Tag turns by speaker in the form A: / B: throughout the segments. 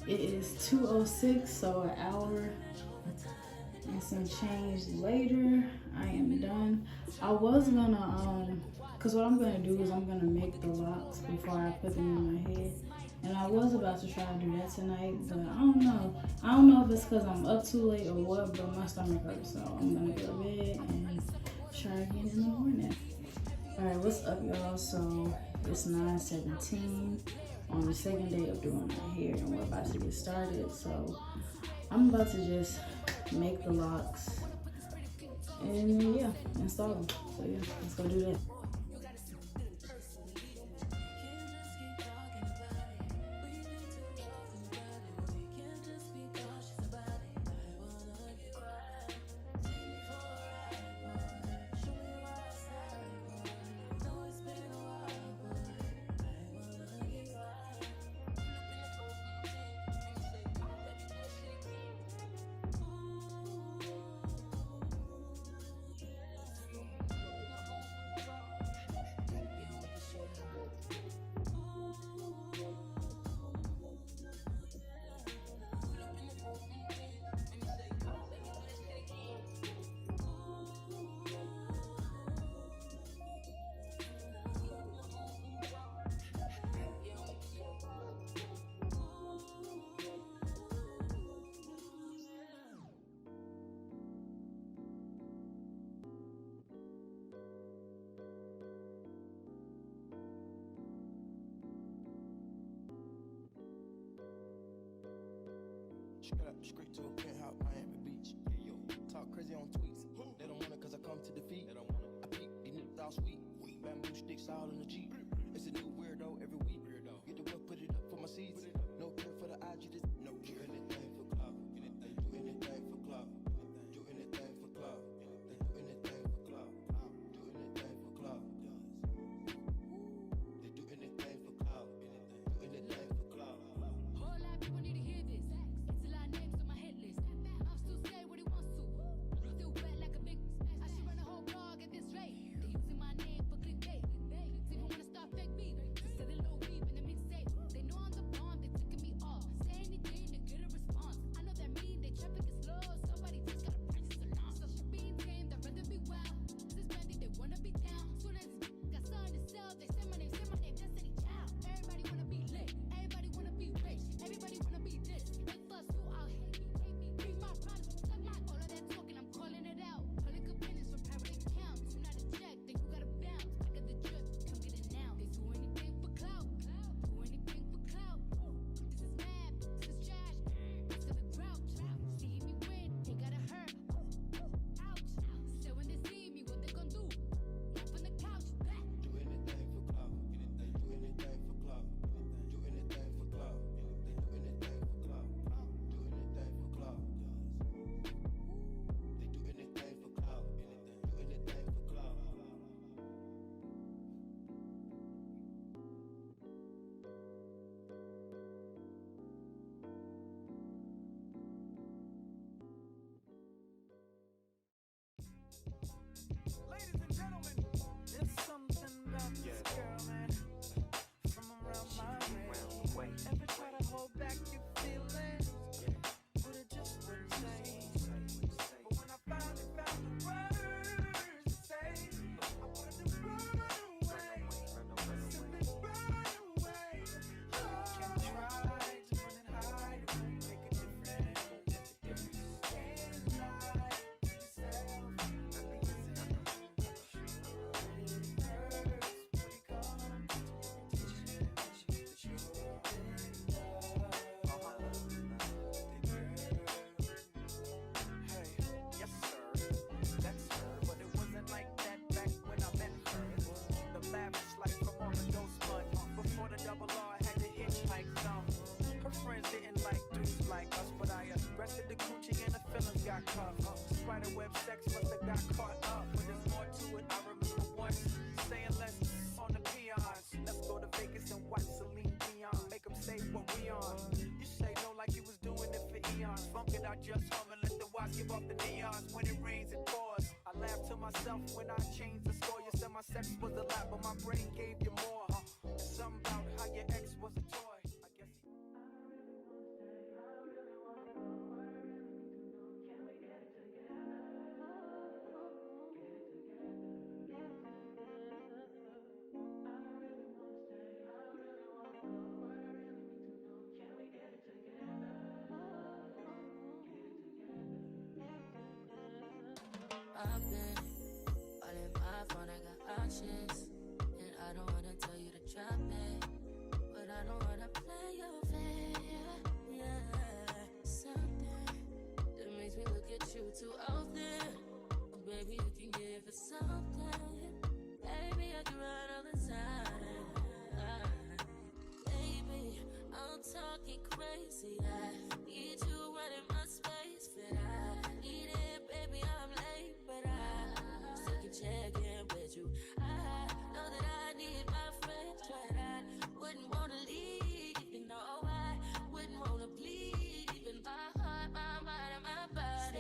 A: It is 2:06, so an hour and some change later. I am done. I was gonna cause what I'm gonna do is I'm gonna make the locks before I put them in my head. And I was about to try to do that tonight, but I don't know. I don't know if it's cause I'm up too late or what, but my stomach hurts, so I'm gonna go to bed and try again in the morning. Alright, what's up y'all? So it's 9:17 on the second day of doing my hair and we're about to get started. So I'm about to just make the locks and yeah, install them. So yeah, let's go do that.
B: Straight to a penthouse, Miami Beach. Talk crazy on tweets. They don't want it cause I come to defeat. I peek, these niggas all sweet. Bamboo sticks all in the Jeep. It's a new weirdo every week. Get the whip, put it up for my seeds. No care for the IG, just no do anything for clout. They do anything for clout. Do anything for clout. They do anything for clout. Do anything for clout. They do anything for clout. Do anything for clout.
C: Whole lot of people need to hear this. It's a lot of names on my hit list. I'll still say what he wants to. Still wet like a big. I should run a whole blog at this rate. They using my name for clickbait. Didn't wanna start fake beef. Just said a little weep in the mixtape. They know I'm the bomb. They ticking me off. Say anything to get a response. I know that mean they traffic is slow. Somebody just gotta practice along. So she being tame. They'd rather be wild. This is brandy. They wanna be down. Soon as got something to sell, they say my name. Destiny Child. Everybody wanna be lit. Everybody wanna be rich. Everybody wanna be this. They fuss who out hate me. Bring my problems. Suck my all of that talking. I'm calling it out. Public opinions from private accounts. You not a check, then you gotta bounce. I got the drip. Come get it now. They do anything for clout. Do anything for clout. This is mad. This is trash. This is the grouch. See me win. They gotta hurt. Ouch. So when they see me, what they gon' do? Not from the couch. Back.
B: Do anything for clout. They do anything for clout. Do anything for clout. They do anything for clout. Do anything for clout. They do anything for clout. Do anything for clout.
D: Ladies and gentlemen, there's something about this girl, man, from around my way. Ever try to hold back your feelings, but it just wouldn't say. But when I finally found the words to say, I wanted to run away, simply run away. Can try to run and hide, it won't make a difference. Can't lie to yourself. Got caught. Spiderweb sex must have got caught up. But there's more to it. I remember once saying less on the peons. Let's go to Vegas and watch Celine Dion. Make them say what we on. You say no like you was doing it for eons. Funk it, I just hum and let the watch give off the neons. When it rains, it pours. I laugh to myself when I changed the score. You said my sex was a lot, but my brain gave you more. Something about how your ex was a toy. I guess
E: I've been all in my phone, I got options. And I don't wanna tell you to drop it, but I don't wanna play your fair. Yeah, something that makes me look at you too often. Oh, baby, you can give it something. Baby, I can run all the time. Baby, I'm talking crazy. I need you running my space, but I need it, baby. I'm late, but I still can check in with you. I know that I need my friends, but I wouldn't wanna leave. You know, I wouldn't wanna bleed. Even my heart, my mind, and my body.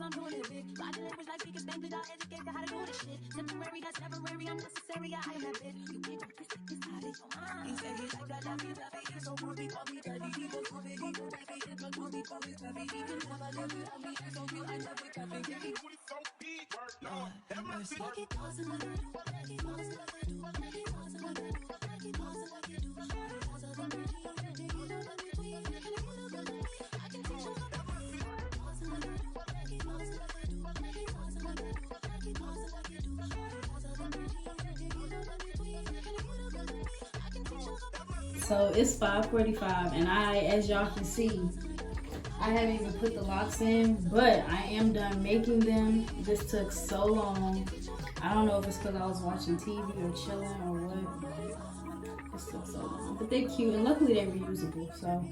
C: I'm doing it big. Body language like speaking Spanish, I'll educate you how to do this shit. Temporary, that's temporary, I'm necessary, I am that bitch. You can't go this out of your mind. He said he like that, he's so good, he call me daddy. He goes to bed, he go daddy, and don't call me daddy. He can never live without me, he's so real, I never got me. He booty so big, Lord, have mercy. Like it goes like I do, like it goes like I do, like it goes like I do, like it goes like I do. Cause of the pretty, you know that we tweet, you know that I can teach you.
A: So it's 5:45 and as y'all can see, I haven't even put the locks in, but I am done making them. This took so long. I don't know if it's because I was watching TV or chilling or what. This took so long, but they're cute and luckily they're reusable, so.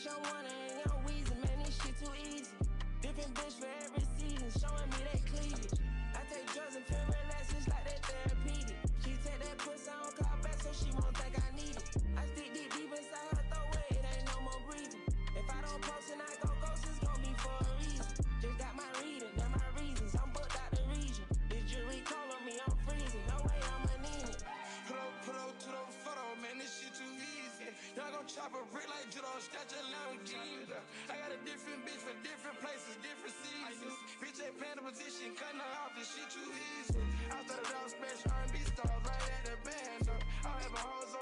F: Bitch, I'm wondering, I'm wheezing, man, this shit too easy. Different bitch for every season, showing me they cleavage. I take drugs and feel relaxed, it's like they therapeutic. She take that pussy, I don't call back, so she won't think I need it. I stick deep inside her throat, where it ain't no more breathing. If I don't post and I go ghost, it's gon' be for a reason. Just got my reading, and my reasons, I'm booked out the region. This jury call on me, I'm freezing, no way I'ma need it.
G: Pull up to the photo, man, this shit too easy. Y'all gon' chop a brick like Judo, scratch a Lamborghini. I got a different bitch for different places, different seasons. Bitch ain't playing the position, cutting her off, this shit too easy. I started out special R&B stars right at the band. I have a hoes